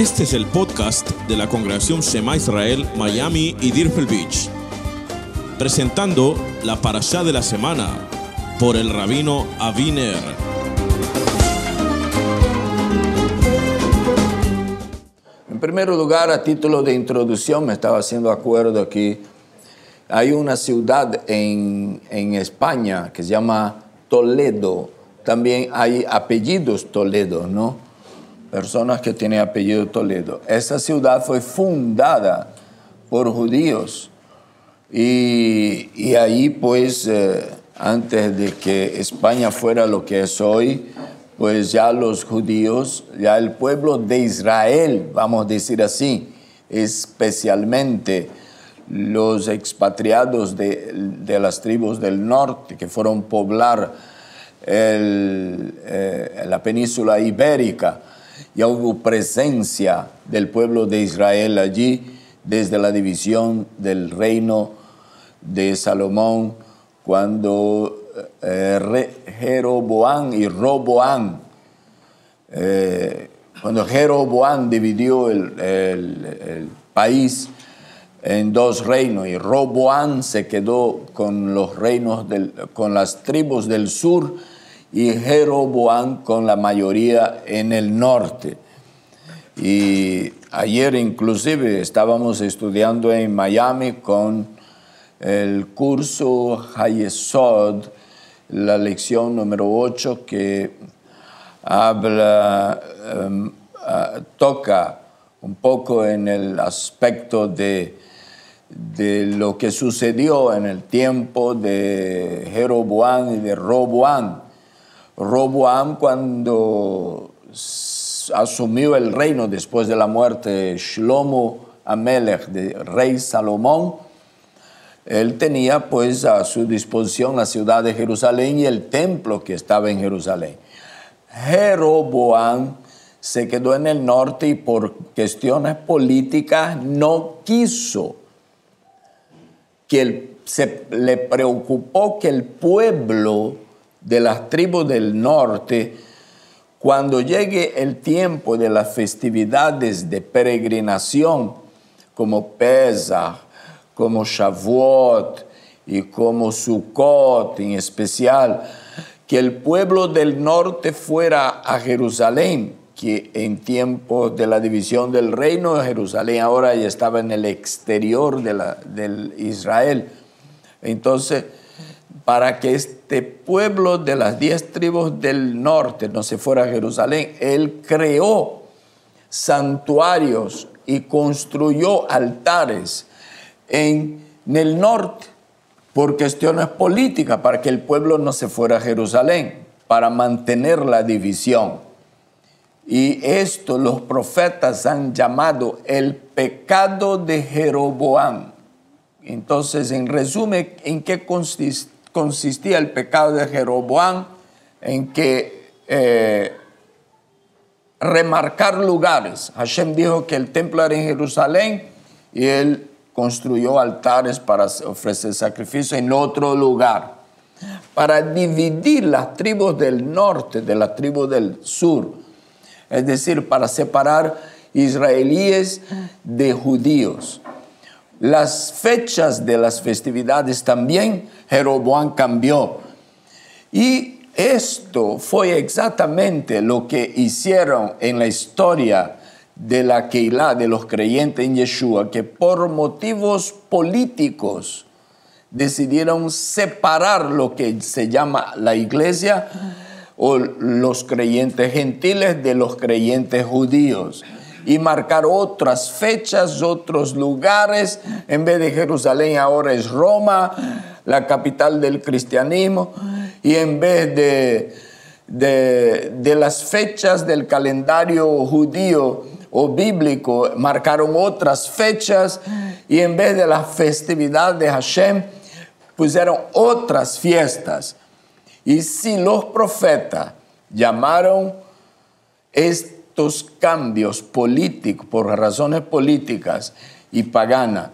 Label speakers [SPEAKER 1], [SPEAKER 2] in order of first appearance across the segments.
[SPEAKER 1] Este es el podcast de la Congregación Shema Israel, Miami y Deerfield Beach. Presentando la parashá de la semana por el rabino Avi Ner.
[SPEAKER 2] En primer lugar, a título de introducción, me estaba haciendo acuerdo aquí. Hay una ciudad en España que se llama Toledo. También hay apellidos Toledo, ¿no? Personas que tienen apellido Toledo. Esa ciudad fue fundada por judíos. Y ahí, pues, antes de que España fuera lo que es hoy, pues ya los judíos, ya el pueblo de Israel, vamos a decir así, especialmente los expatriados de las tribus del norte que fueron a poblar la península ibérica, ya hubo presencia del pueblo de Israel allí desde la división del reino de Salomón, cuando Jeroboam y Roboam, cuando Jeroboam dividió el país en dos reinos y Roboam se quedó con los reinos con las tribus del sur y Jeroboam con la mayoría en el norte. Y ayer inclusive estábamos estudiando en Miami con el curso Hayesod, la lección número 8, que toca un poco en el aspecto de lo que sucedió en el tiempo de Jeroboam y de Roboam. Roboam, cuando asumió el reino después de la muerte de Shlomo Amelech, del rey Salomón, él tenía pues a su disposición la ciudad de Jerusalén y el templo que estaba en Jerusalén. Jeroboam se quedó en el norte y por cuestiones políticas no quiso le preocupó que el pueblo de las tribus del norte, cuando llegue el tiempo de las festividades de peregrinación, como Pesach, como Shavuot y como Sukkot en especial, que el pueblo del norte fuera a Jerusalén, que en tiempos de la división del reino, Jerusalén ahora ya estaba en el exterior del Israel. Entonces, para que este pueblo de las 10 tribus del norte no se fuera a Jerusalén, él creó santuarios y construyó altares en el norte por cuestiones políticas, para que el pueblo no se fuera a Jerusalén, para mantener la división. Y esto los profetas han llamado el pecado de Jeroboam. Entonces, en resumen, ¿en qué consistía el pecado de Jeroboam? En que remarcar lugares. Hashem dijo que el templo era en Jerusalén y él construyó altares para ofrecer sacrificios en otro lugar, para dividir las tribus del norte de las tribus del sur, es decir, para separar israelíes de judíos. Las fechas de las festividades también Jeroboam cambió. Y esto fue exactamente lo que hicieron en la historia de la Keilah, de los creyentes en Yeshua, que por motivos políticos decidieron separar lo que se llama la iglesia o los creyentes gentiles de los creyentes judíos, y marcar otras fechas, otros lugares. En vez de Jerusalén ahora es Roma, la capital del cristianismo, y en vez de las fechas del calendario judío o bíblico, marcaron otras fechas, y en vez de la festividad de Hashem, pusieron otras fiestas. Y si los profetas llamaron estos cambios políticos, por razones políticas y paganas,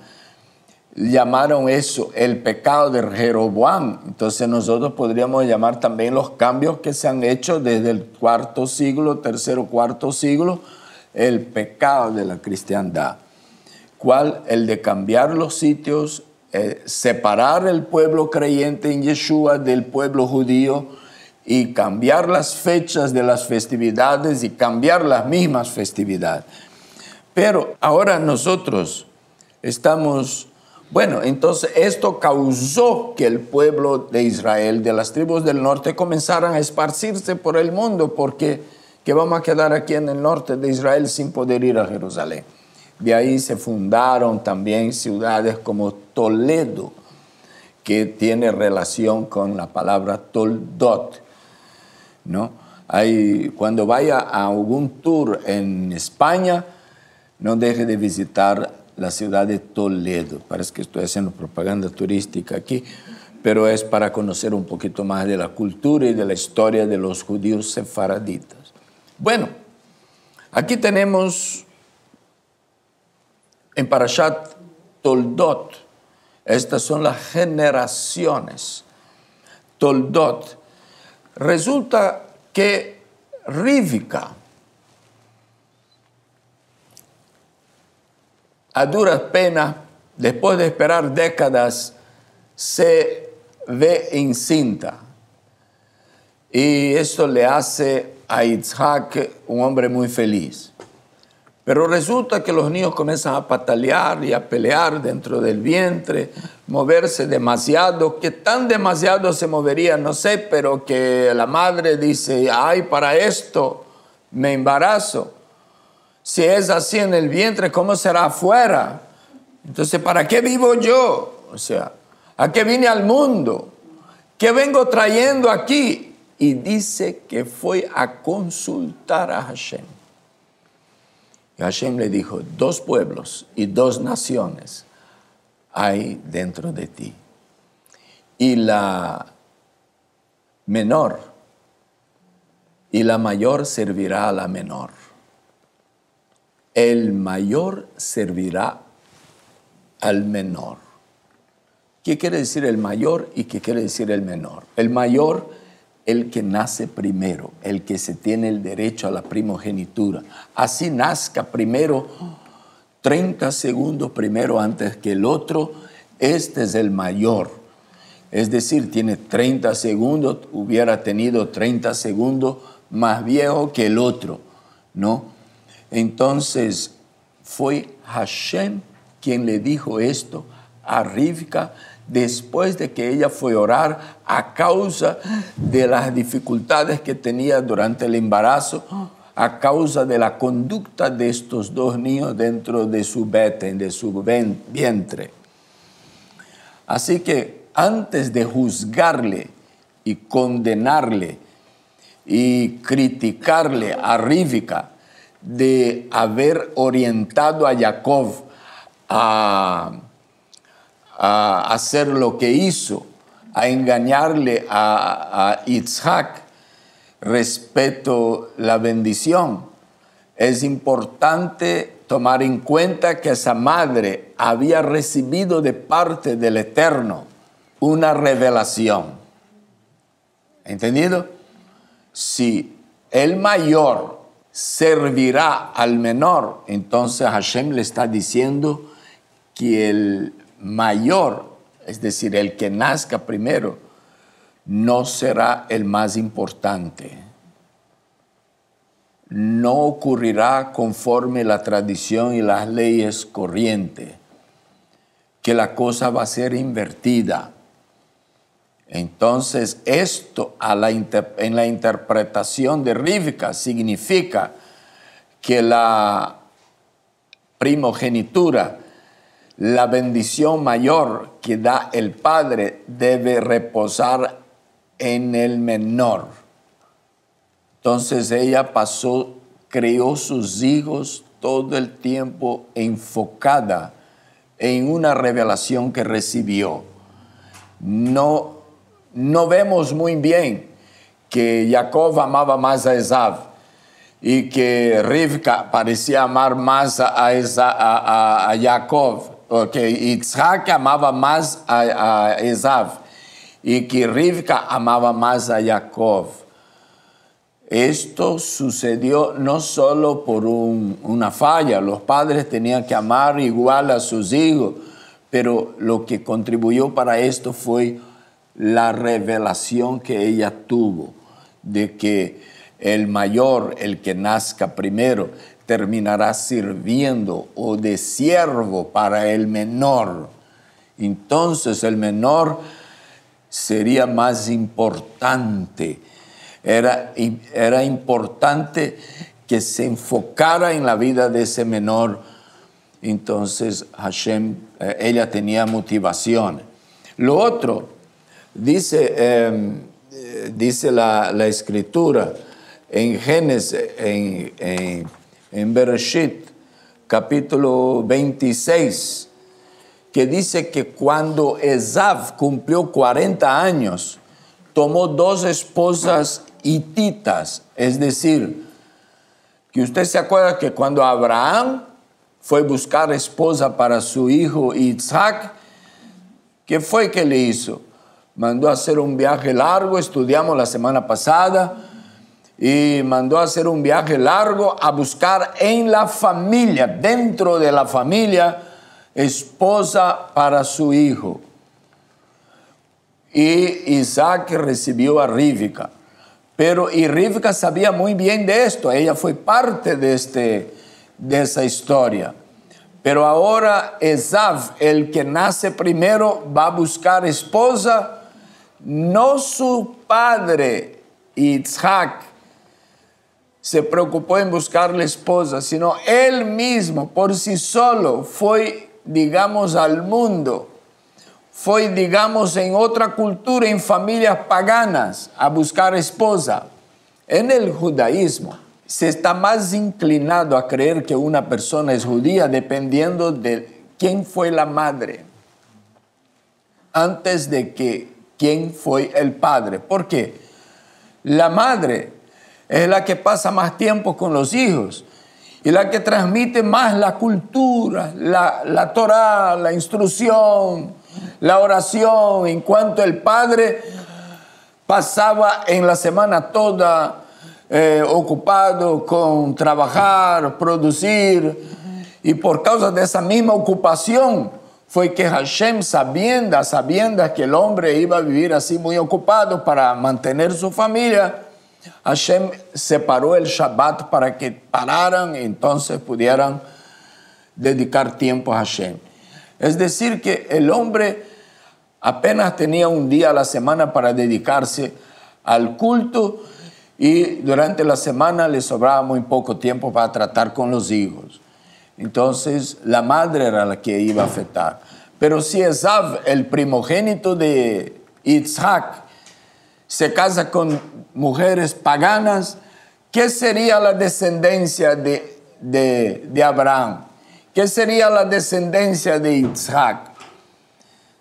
[SPEAKER 2] llamaron eso el pecado de Jeroboam, entonces nosotros podríamos llamar también los cambios que se han hecho desde el cuarto siglo, tercero, cuarto siglo, el pecado de la cristiandad. ¿Cuál? El de cambiar los sitios, separar el pueblo creyente en Yeshua del pueblo judío y cambiar las fechas de las festividades y cambiar las mismas festividades. Pero ahora nosotros estamos, bueno, entonces esto causó que el pueblo de Israel, de las tribus del norte, comenzaran a esparcirse por el mundo, porque que vamos a quedar aquí en el norte de Israel sin poder ir a Jerusalén. De ahí se fundaron también ciudades como Toledo, que tiene relación con la palabra Toldot, ¿no? Cuando vaya a algún tour en España, no deje de visitar la ciudad de Toledo. Parece que estoy haciendo propaganda turística aquí, pero es para conocer un poquito más de la cultura y de la historia de los judíos sefaraditas. Bueno, aquí tenemos en Parashat Toldot, estas son las generaciones. Toldot. Resulta que Rivka, a duras penas, después de esperar décadas, se ve encinta. Y esto le hace a Isaac un hombre muy feliz. Pero resulta que los niños comienzan a patalear y a pelear dentro del vientre, moverse demasiado, que tan demasiado se movería, no sé, pero que la madre dice, ay, para esto me embarazo. Si es así en el vientre, ¿cómo será afuera? Entonces, ¿para qué vivo yo? O sea, ¿a qué vine al mundo? ¿Qué vengo trayendo aquí? Y dice que fue a consultar a Hashem. Y Hashem le dijo, 2 pueblos y 2 naciones hay dentro de ti. Y la menor y la mayor servirá a la menor. El mayor servirá al menor. ¿Qué quiere decir el mayor y qué quiere decir el menor? El mayor, el que nace primero, el que se tiene el derecho a la primogenitura. Así nazca primero, 30 segundos primero antes que el otro, este es el mayor. Es decir, tiene 30 segundos, hubiera tenido 30 segundos más viejo que el otro, ¿no? Entonces, fue Hashem quien le dijo esto a Rivka después de que ella fue a orar a causa de las dificultades que tenía durante el embarazo, a causa de la conducta de estos 2 niños dentro de su vientre. Así que antes de juzgarle y condenarle y criticarle a Rivka de haber orientado a Jacob a hacer lo que hizo, a engañarle a Isaac respecto a la bendición, es importante tomar en cuenta que esa madre había recibido de parte del Eterno una revelación. ¿Entendido? Si el mayor servirá al menor, entonces Hashem le está diciendo que el mayor, es decir, el que nazca primero, no será el más importante. No ocurrirá conforme la tradición y las leyes corrientes, que la cosa va a ser invertida. Entonces, esto en la interpretación de Rivka significa que la primogenitura, la bendición mayor que da el padre, debe reposar en el menor. Entonces ella crió sus hijos todo el tiempo enfocada en una revelación que recibió. No vemos muy bien que Jacob amaba más a Esaú y que Rivka parecía amar más a Jacob, o que Isaac amaba más a Esaú y que Rivka amaba más a Jacob. Esto sucedió no solo por una falla, los padres tenían que amar igual a sus hijos, pero lo que contribuyó para esto fue la revelación que ella tuvo de que el mayor, el que nazca primero, terminará sirviendo o de siervo para el menor. Entonces el menor sería más importante. Era importante que se enfocara en la vida de ese menor. Entonces Hashem, ella tenía motivación. Lo otro, dice la Escritura en Génesis, en Bereshit, capítulo 26, que dice que cuando Esav cumplió 40 años, tomó 2 esposas hititas. Es decir, que usted se acuerda que cuando Abraham fue a buscar esposa para su hijo Isaac, ¿qué fue que le hizo? Mandó a hacer un viaje largo, estudiamos la semana pasada, y mandó a hacer un viaje largo a buscar en la familia, dentro de la familia, esposa para su hijo. Y Isaac recibió a Rivka. Pero Rivka sabía muy bien de esto. Ella fue parte de esa historia. Pero ahora Esav, el que nace primero, va a buscar esposa. No su padre, Isaac, se preocupó en buscarle esposa, sino él mismo, por sí solo, fue, digamos, al mundo. Fue, digamos, en otra cultura, en familias paganas, a buscar esposa. En el judaísmo se está más inclinado a creer que una persona es judía dependiendo de quién fue la madre, antes de que quién fue el padre. ¿Por qué? La madre es la que pasa más tiempo con los hijos y la que transmite más la cultura, la Torá, la instrucción, la oración, en cuanto el padre pasaba en la semana toda ocupado con trabajar, producir, y por causa de esa misma ocupación fue que Hashem, sabiendo que el hombre iba a vivir así muy ocupado para mantener su familia, Hashem separó el Shabbat para que pararan y entonces pudieran dedicar tiempo a Hashem. Es decir, que el hombre apenas tenía un día a la semana para dedicarse al culto y durante la semana le sobraba muy poco tiempo para tratar con los hijos. Entonces la madre era la que iba a afectar. Pero si Esav, el primogénito de Isaac, se casa con mujeres paganas, ¿qué sería la descendencia de Abraham? ¿Qué sería la descendencia de Isaac?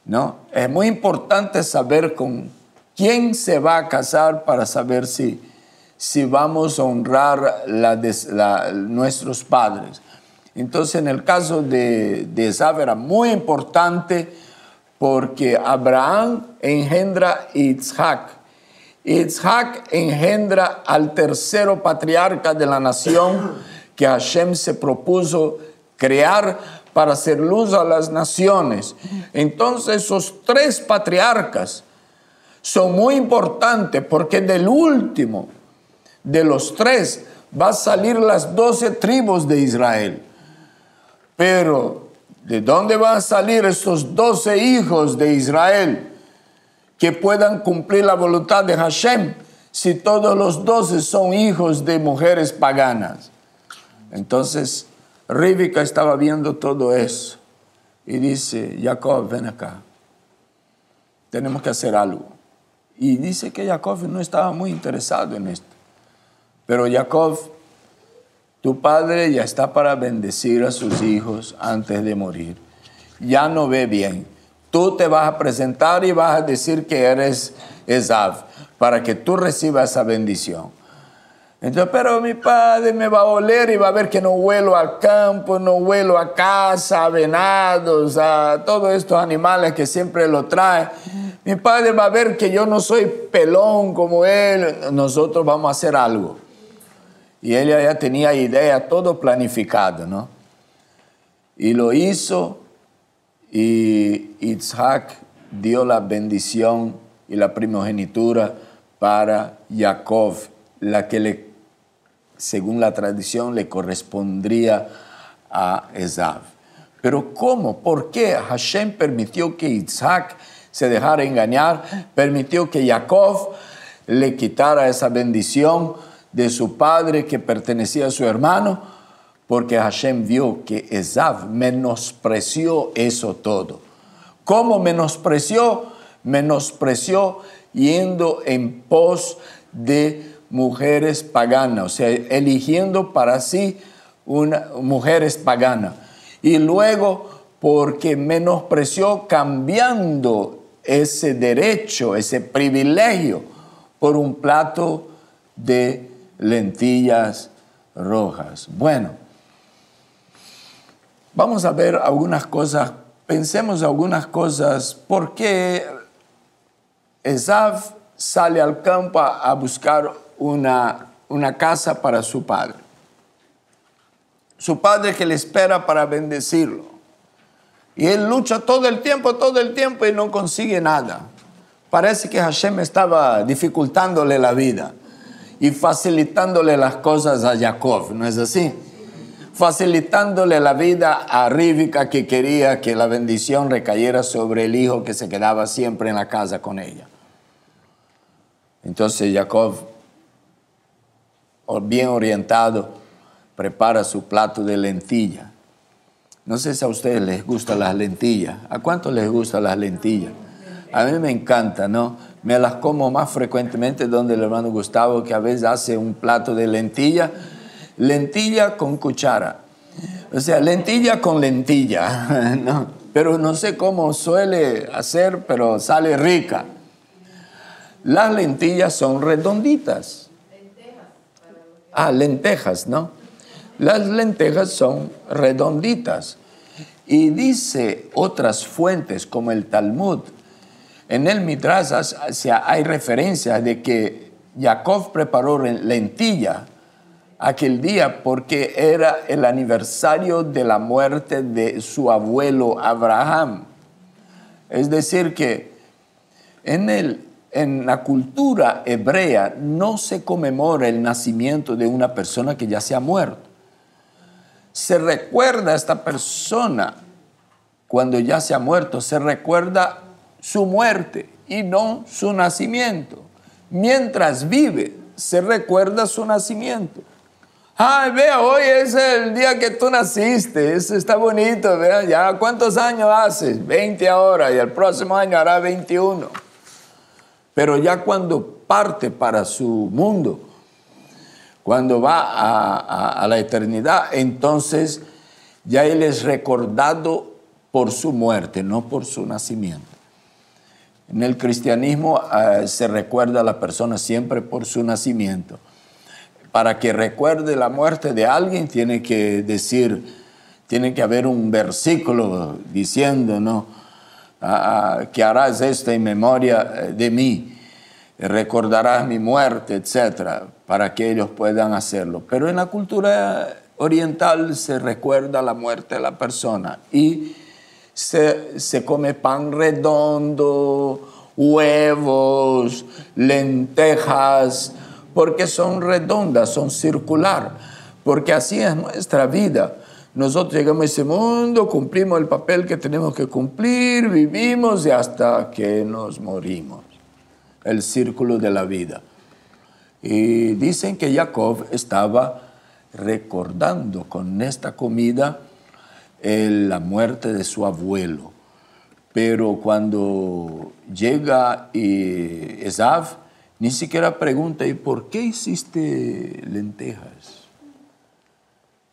[SPEAKER 2] ¿No? Es muy importante saber con quién se va a casar para saber si vamos a honrar nuestros padres. Entonces, en el caso de Esav era muy importante porque Abraham engendra a Isaac. Isaac engendra al tercero patriarca de la nación que Hashem se propuso crear para hacer luz a las naciones. Entonces esos 3 patriarcas son muy importantes porque del último de los 3 va a salir las 12 tribus de Israel. Pero ¿de dónde van a salir esos 12 hijos de Israel que puedan cumplir la voluntad de Hashem si todos los 12 son hijos de mujeres paganas? Entonces Rivka estaba viendo todo eso y dice: Jacob, ven acá, tenemos que hacer algo. Y dice que Jacob no estaba muy interesado en esto. Pero Jacob, tu padre ya está para bendecir a sus hijos antes de morir. Ya no ve bien. Tú te vas a presentar y vas a decir que eres Esav para que tú recibas esa bendición. Entonces, pero mi padre me va a oler y va a ver que no huelo al campo, no huelo a casa, a venados, a todos estos animales que siempre lo traen. Mi padre va a ver que yo no soy pelón como él, nosotros vamos a hacer algo. Y ella ya tenía idea, todo planificado, ¿no? Y lo hizo, y Isaac dio la bendición y la primogenitura para Jacob, la que según la tradición le correspondría a Esaú. Pero ¿cómo? ¿Por qué Hashem permitió que Isaac se dejara engañar? Permitió que Jacob le quitara esa bendición de su padre que pertenecía a su hermano, porque Hashem vio que Esaú menospreció eso todo. ¿Cómo menospreció? Menospreció yendo en pos de mujeres paganas, o sea, eligiendo para sí mujeres paganas. Y luego, porque menospreció cambiando ese derecho, ese privilegio, por un plato de lentillas rojas. Bueno, vamos a ver algunas cosas, pensemos algunas cosas. ¿Por qué Esaú sale al campo a buscar una casa para su padre? Su padre que le espera para bendecirlo. Y él lucha todo el tiempo y no consigue nada. Parece que Hashem estaba dificultándole la vida y facilitándole las cosas a Jacob, ¿no es así? Facilitándole la vida a Rivka, que quería que la bendición recayera sobre el hijo que se quedaba siempre en la casa con ella. Entonces Jacob, bien orientado, prepara su plato de lentilla. No sé si a ustedes les gustan las lentillas. ¿A cuántos les gustan las lentillas? A mí me encanta, ¿no? Me las como más frecuentemente donde el hermano Gustavo, que a veces hace un plato de lentilla con cuchara. O sea, lentilla con lentilla, ¿no? Pero no sé cómo suele hacer, pero sale rica. Las lentillas son redonditas. Lentejas, ¿no? Las lentejas son redonditas. Y dice otras fuentes como el Talmud, en el Midrash hay referencia de que Jacob preparó lentilla aquel día porque era el aniversario de la muerte de su abuelo Abraham. Es decir que en la cultura hebrea no se conmemora el nacimiento de una persona que ya se ha muerto. Se recuerda a esta persona cuando ya se ha muerto, se recuerda su muerte y no su nacimiento. Mientras vive, se recuerda su nacimiento. Ay, vea, hoy es el día que tú naciste, eso está bonito, vea, ya ¿cuántos años haces? 20 ahora y el próximo año hará 21. Pero ya cuando parte para su mundo, cuando va a la eternidad, entonces ya él es recordado por su muerte, no por su nacimiento. En el cristianismo se recuerda a la persona siempre por su nacimiento. Para que recuerde la muerte de alguien tiene que haber un versículo diciendo, ¿no? Que harás esto en memoria de mí, recordarás mi muerte, etc., para que ellos puedan hacerlo. Pero en la cultura oriental se recuerda la muerte de la persona y se come pan redondo, huevos, lentejas, porque son redondas, son circular, porque así es nuestra vida. Nosotros llegamos a ese mundo, cumplimos el papel que tenemos que cumplir, vivimos y hasta que nos morimos. El círculo de la vida. Y dicen que Jacob estaba recordando con esta comida la muerte de su abuelo. Pero cuando llega Esaú, ni siquiera pregunta, ¿y por qué hiciste lentejas?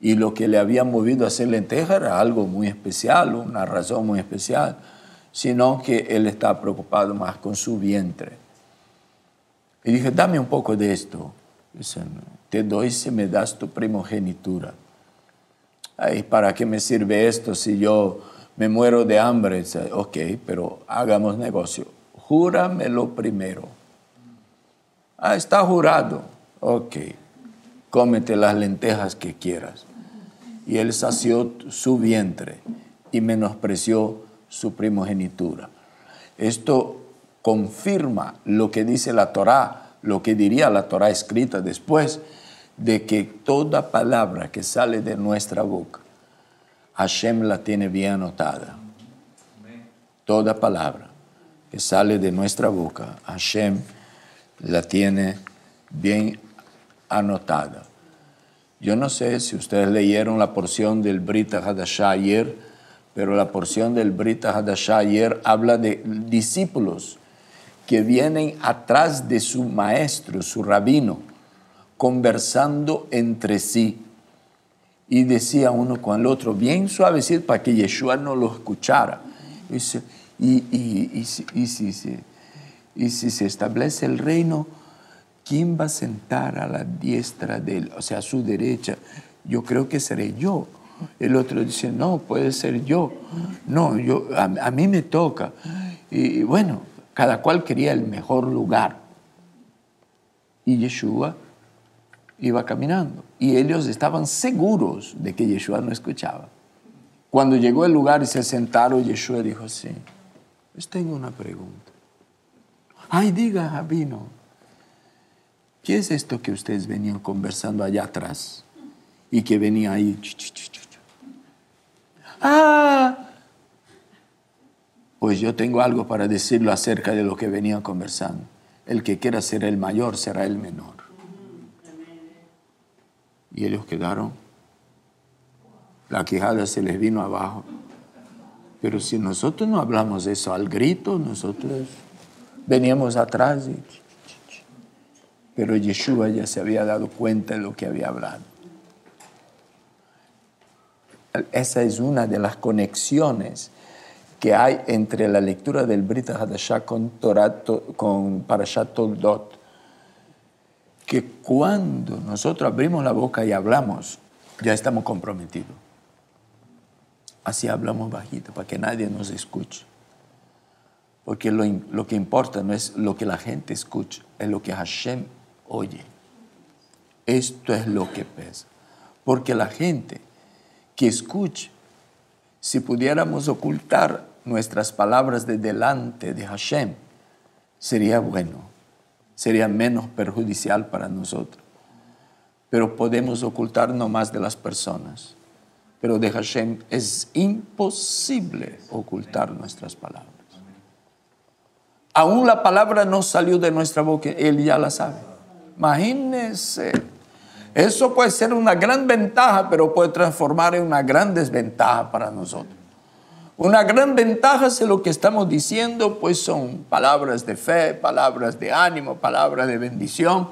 [SPEAKER 2] Y lo que le había movido a hacer lentejas era algo muy especial, una razón muy especial, sino que él estaba preocupado más con su vientre. Y dije, dame un poco de esto. Dicen, te doy si me das tu primogenitura. Ay, ¿para qué me sirve esto si yo me muero de hambre? Dice, ok, pero hagamos negocio. júramelo primero. Ah, está jurado. Ok, cómete las lentejas que quieras. Y él sació su vientre y menospreció su primogenitura. Esto confirma lo que dice la Torá, lo que diría la Torá escrita después, de que toda palabra que sale de nuestra boca, Hashem la tiene bien anotada. Toda palabra que sale de nuestra boca, Hashem la tiene bien anotada. Yo no sé si ustedes leyeron la porción del Brit Hadashah ayer, pero la porción del Brit Hadashah ayer habla de discípulos que vienen atrás de su maestro, su rabino, conversando entre sí. Y decía uno con el otro, bien suavecito para que Yeshua no lo escuchara. Dice, y si se establece el reino, ¿quién va a sentar a la diestra de él? O sea, a su derecha. Yo creo que seré yo. El otro dice, no, puede ser yo. No, a mí me toca. Y bueno, cada cual quería el mejor lugar. Y Yeshua iba caminando. Y ellos estaban seguros de que Yeshua no escuchaba. Cuando llegó al lugar y se sentaron, Yeshua dijo, sí, pues tengo una pregunta. Ay, diga, Rabino, ¿qué es esto que ustedes venían conversando allá atrás? Y que venía ahí. Pues yo tengo algo para decirlo acerca de lo que venían conversando. El que quiera ser el mayor será el menor. Y ellos quedaron. La quijada se les vino abajo. Pero si nosotros no hablamos eso al grito, nosotros veníamos atrás. Pero Yeshua ya se había dado cuenta de lo que había hablado. Esa es una de las conexiones que hay entre la lectura del Brit Hadashah con Parashat Toldot. Que cuando nosotros abrimos la boca y hablamos, ya estamos comprometidos. Así hablamos bajito, para que nadie nos escuche. Porque lo que importa no es lo que la gente escucha, es lo que Hashem oye. Esto es lo que pesa. Porque la gente que escuche, si pudiéramos ocultar nuestras palabras de delante de Hashem, sería bueno, sería menos perjudicial para nosotros. Pero podemos ocultar no más de las personas. Pero de Hashem es imposible ocultar nuestras palabras. Aún la palabra no salió de nuestra boca, Él ya la sabe. Imagínense. Eso puede ser una gran ventaja, pero puede transformar en una gran desventaja para nosotros. Una gran ventaja es lo que estamos diciendo, pues son palabras de fe, palabras de ánimo, palabras de bendición,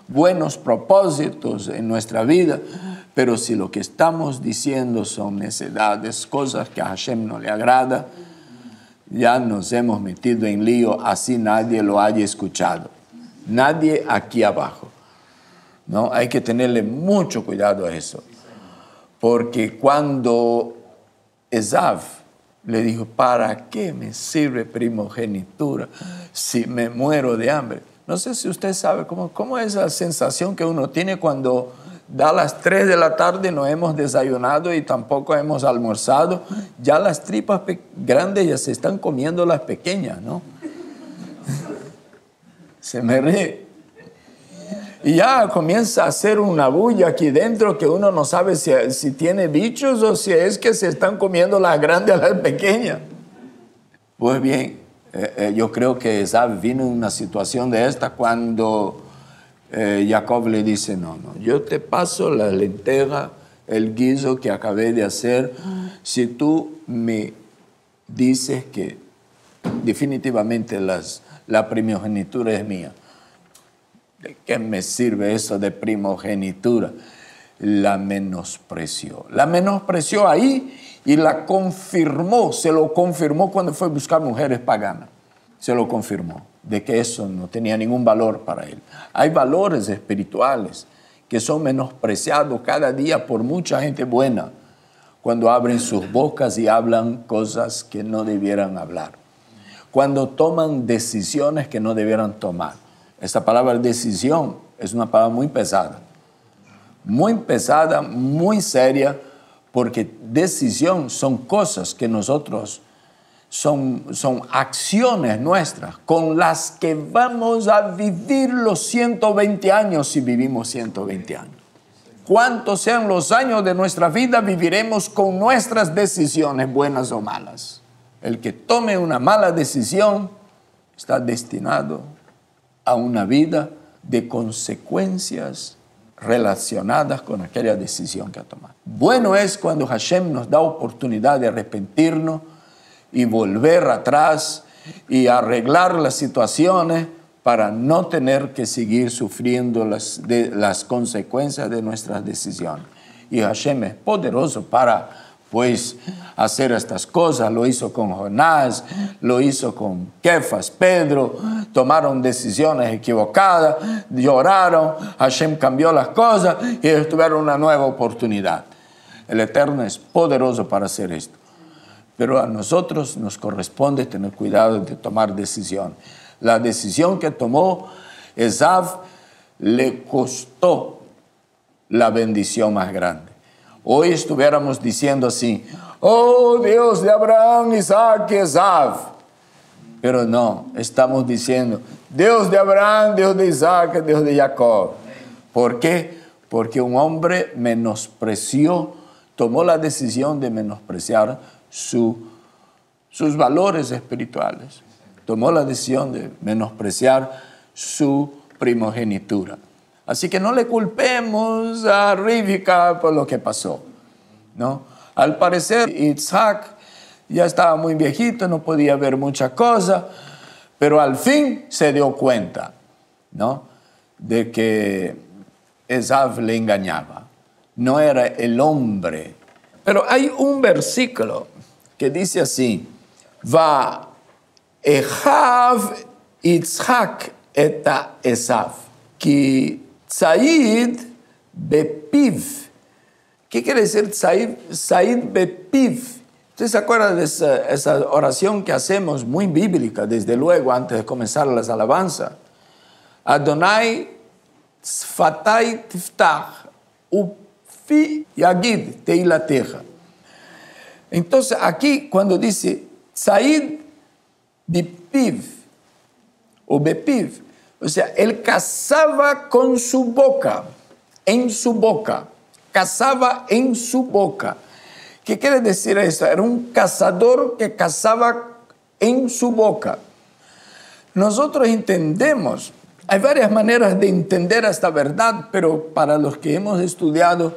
[SPEAKER 2] buenos propósitos en nuestra vida. Pero si lo que estamos diciendo son necedades, cosas que a Hashem no le agrada, ya nos hemos metido en lío, así nadie lo haya escuchado. Nadie aquí abajo. ¿No? Hay que tenerle mucho cuidado a eso. Porque cuando Esav le dijo, ¿para qué me sirve primogenitura si me muero de hambre? No sé si usted sabe cómo es la sensación que uno tiene cuando da las 3 de la tarde, no hemos desayunado y tampoco hemos almorzado. Ya las tripas grandes ya se están comiendo las pequeñas, ¿no? Se me ríe. Y ya comienza a hacer una bulla aquí dentro que uno no sabe si tiene bichos o si es que se están comiendo las grandes a las pequeñas. Pues bien, yo creo que Esav vino en una situación de esta cuando Jacob le dice, no, yo te paso la lenteja, el guiso que acabé de hacer, si tú me dices que definitivamente la primogenitura es mía. ¿De qué me sirve eso de primogenitura? La menospreció. La menospreció ahí y la confirmó. Se lo confirmó cuando fue a buscar mujeres paganas. Se lo confirmó de que eso no tenía ningún valor para él. Hay valores espirituales que son menospreciados cada día por mucha gente buena cuando abren sus bocas y hablan cosas que no debieran hablar. cuando toman decisiones que no debieran tomar. Esta palabra decisión es una palabra muy pesada, muy seria, porque decisión son cosas que nosotros, son acciones nuestras con las que vamos a vivir los 120 años si vivimos 120 años. Cuantos sean los años de nuestra vida, viviremos con nuestras decisiones, buenas o malas. El que tome una mala decisión está destinado a una vida de consecuencias relacionadas con aquella decisión que ha tomado. Bueno es cuando Hashem nos da oportunidad de arrepentirnos y volver atrás y arreglar las situaciones para no tener que seguir sufriendo las consecuencias de nuestras decisiones. Y Hashem es poderoso para, pues, hacer estas cosas. Lo hizo con Jonás, lo hizo con Kefas, Pedro. Tomaron decisiones equivocadas, lloraron, Hashem cambió las cosas y ellos tuvieron una nueva oportunidad. El Eterno es poderoso para hacer esto. Pero a nosotros nos corresponde tener cuidado de tomar decisiones. La decisión que tomó Esav le costó la bendición más grande. Hoy estuviéramos diciendo así: oh Dios de Abraham, Isaac y Esav. Pero no, estamos diciendo Dios de Abraham, Dios de Isaac, Dios de Jacob. ¿Por qué? Porque un hombre menospreció, tomó la decisión de menospreciar sus valores espirituales. Tomó la decisión de menospreciar su primogenitura. Así que no le culpemos a Rivka por lo que pasó, ¿no? Al parecer, Isaac ya estaba muy viejito, no podía ver muchas cosas, pero al fin se dio cuenta, ¿no?, de que Esav le engañaba. No era el hombre. Pero hay un versículo que dice así: Va Ejav Yitzhak eta Esav, ki Said bepiv. ¿Qué quiere decir Said bepiv? ¿Usted se acuerda de esa oración que hacemos, muy bíblica, desde luego, antes de comenzar las alabanzas? Adonai tzfatai tiftach, ufi yagid teilateja. Entonces aquí cuando dice Said bepiv o bepiv, o sea, él cazaba con su boca, en su boca, cazaba en su boca. ¿Qué quiere decir esto? Era un cazador que cazaba en su boca. Nosotros entendemos, hay varias maneras de entender esta verdad, pero para los que hemos estudiado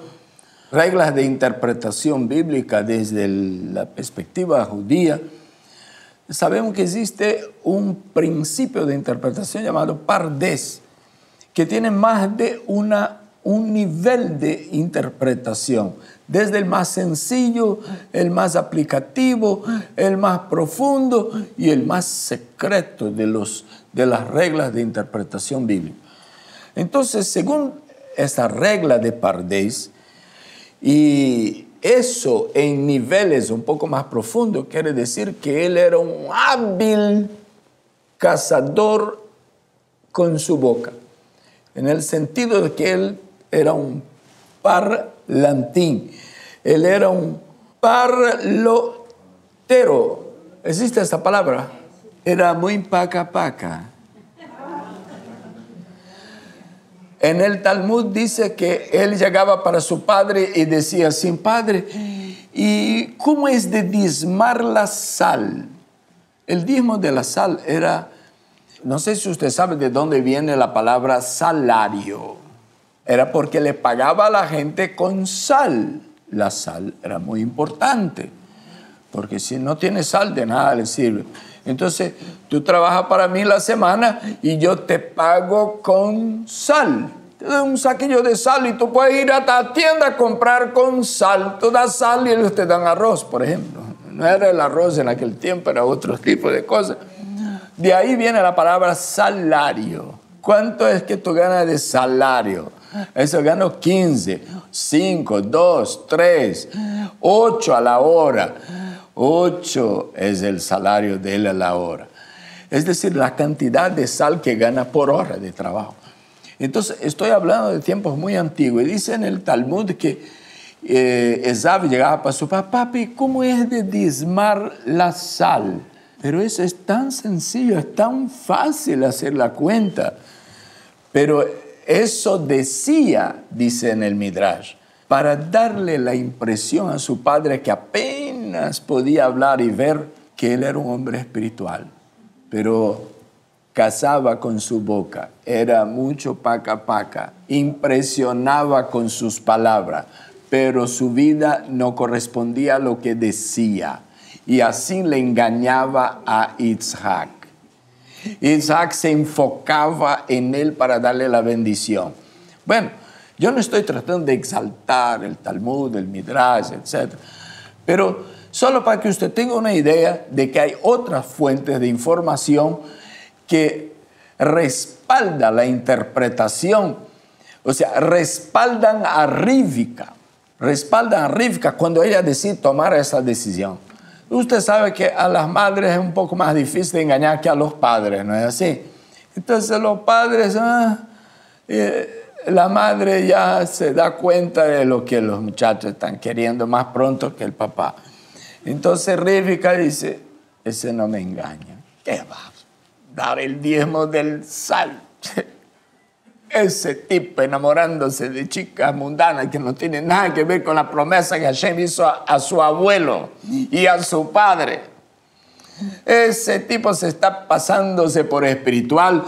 [SPEAKER 2] reglas de interpretación bíblica desde la perspectiva judía, sabemos que existe un principio de interpretación llamado Pardes, que tiene más de un nivel de interpretación, desde el más sencillo, el más aplicativo, el más profundo y el más secreto de las reglas de interpretación bíblica. Entonces, según esta regla de Pardes, y eso en niveles un poco más profundos, quiere decir que él era un hábil cazador con su boca, en el sentido de que él era un parlantín, él era un parlotero. ¿Existe esta palabra? Era muy paca. En el Talmud dice que él llegaba para su padre y decía así: padre, ¿y cómo es de diezmar la sal? El diezmo de la sal era, no sé si usted sabe de dónde viene la palabra salario. Era porque le pagaba a la gente con sal. La sal era muy importante, porque si no tiene sal, de nada le sirve. Entonces, tú trabajas para mí la semana y yo te pago con sal. Te doy un saquillo de sal y tú puedes ir a la tienda a comprar con sal. Tú das sal y ellos te dan arroz, por ejemplo. No era el arroz en aquel tiempo, era otro tipo de cosas. De ahí viene la palabra salario. ¿Cuánto es que tú ganas de salario? Eso gano 15, 5, 2, 3, 8 a la hora. 8 es el salario de él a la hora. Es decir, la cantidad de sal que gana por hora de trabajo. Entonces, estoy hablando de tiempos muy antiguos. Y dice en el Talmud que Esav llegaba para su papá: papi, ¿cómo es de diezmar la sal? Pero eso es tan sencillo, es tan fácil hacer la cuenta. Pero eso decía, dice en el Midrash, para darle la impresión a su padre, que apenas podía hablar y ver, que él era un hombre espiritual. Pero cazaba con su boca, era mucho paca, impresionaba con sus palabras, pero su vida no correspondía a lo que decía. Y así le engañaba a Isaac. Isaac se enfocaba en él para darle la bendición. Bueno, yo no estoy tratando de exaltar el Talmud, el Midrash, etc. Pero solo para que usted tenga una idea de que hay otras fuentes de información que respaldan la interpretación, o sea, respaldan a Rivka cuando ella decide tomar esa decisión. Usted sabe que a las madres es un poco más difícil de engañar que a los padres, ¿no es así? Entonces los padres, la madre ya se da cuenta de lo que los muchachos están queriendo más pronto que el papá. Entonces Rivka dice: ese no me engaña. ¿Qué va a dar el diezmo del sal? Ese tipo enamorándose de chicas mundanas que no tienen nada que ver con la promesa que Hashem hizo a su abuelo y a su padre. Ese tipo se está pasándose por espiritual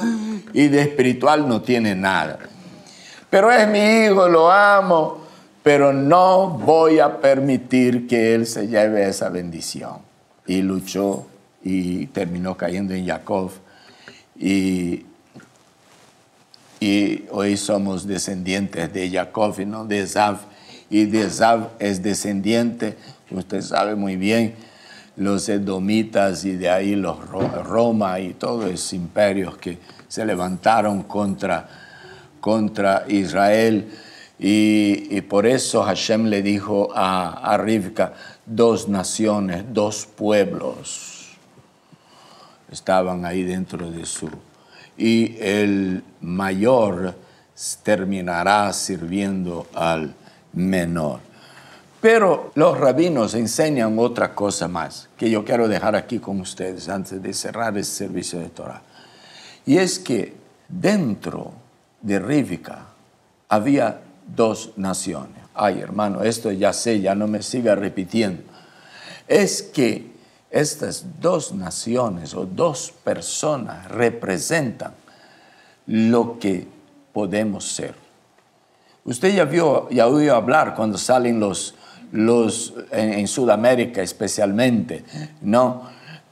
[SPEAKER 2] y de espiritual no tiene nada. Pero es mi hijo, lo amo, pero no voy a permitir que él se lleve esa bendición. Y luchó y terminó cayendo en Jacob. Y hoy somos descendientes de Jacob y no de Esav. Y de Esav es descendiente, usted sabe muy bien, los edomitas y de ahí los Roma y todos esos imperios que se levantaron contra Israel. Y por eso Hashem le dijo a Rivka: 2 naciones, 2 pueblos estaban ahí dentro de su... Y el mayor terminará sirviendo al menor. Pero los rabinos enseñan otra cosa más que yo quiero dejar aquí con ustedes antes de cerrar el servicio de Torah. Y es que dentro de Rivka había 2 naciones. Ay, hermano, esto ya sé, ya no me siga repitiendo. Es que estas 2 naciones o 2 personas representan lo que podemos ser. Usted ya oyó hablar cuando salen en Sudamérica especialmente, ¿no?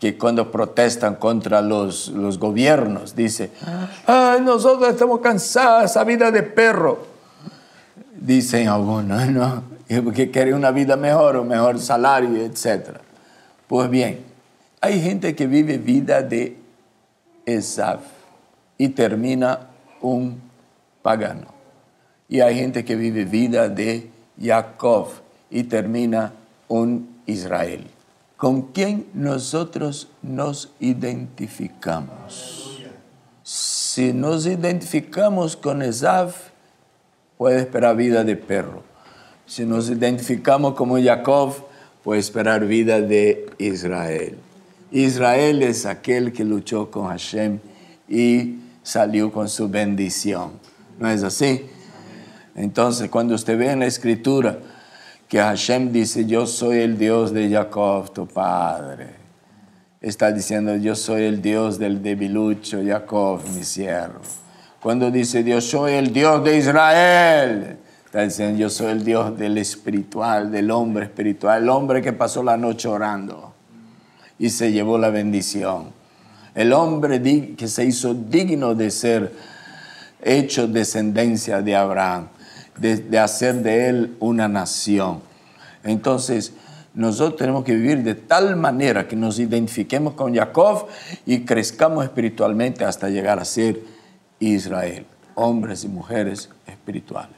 [SPEAKER 2] Que cuando protestan contra los gobiernos, dice: ay, nosotros estamos cansados de esa vida de perro. Dicen algunos, ¿no? Que quieren una vida mejor, un mejor salario, etc. Pues bien, hay gente que vive vida de Esav y termina un pagano. Y hay gente que vive vida de Jacob y termina un Israel. ¿Con quién nosotros nos identificamos? Si nos identificamos con Esav, puede esperar vida de perro. Si nos identificamos como Jacob, puede esperar vida de Israel. Israel es aquel que luchó con Hashem y salió con su bendición. ¿No es así? Entonces, cuando usted ve en la Escritura que Hashem dice: yo soy el Dios de Jacob, tu padre, está diciendo: yo soy el Dios del debilucho Jacob, mi siervo. Cuando dice: yo soy el Dios de Israel, está diciendo: yo soy el Dios del espiritual, del hombre espiritual, el hombre que pasó la noche orando y se llevó la bendición. El hombre que se hizo digno de ser hecho descendencia de Abraham, de hacer de él una nación. Entonces, nosotros tenemos que vivir de tal manera que nos identifiquemos con Jacob y crezcamos espiritualmente hasta llegar a ser Israel, hombres y mujeres espirituales.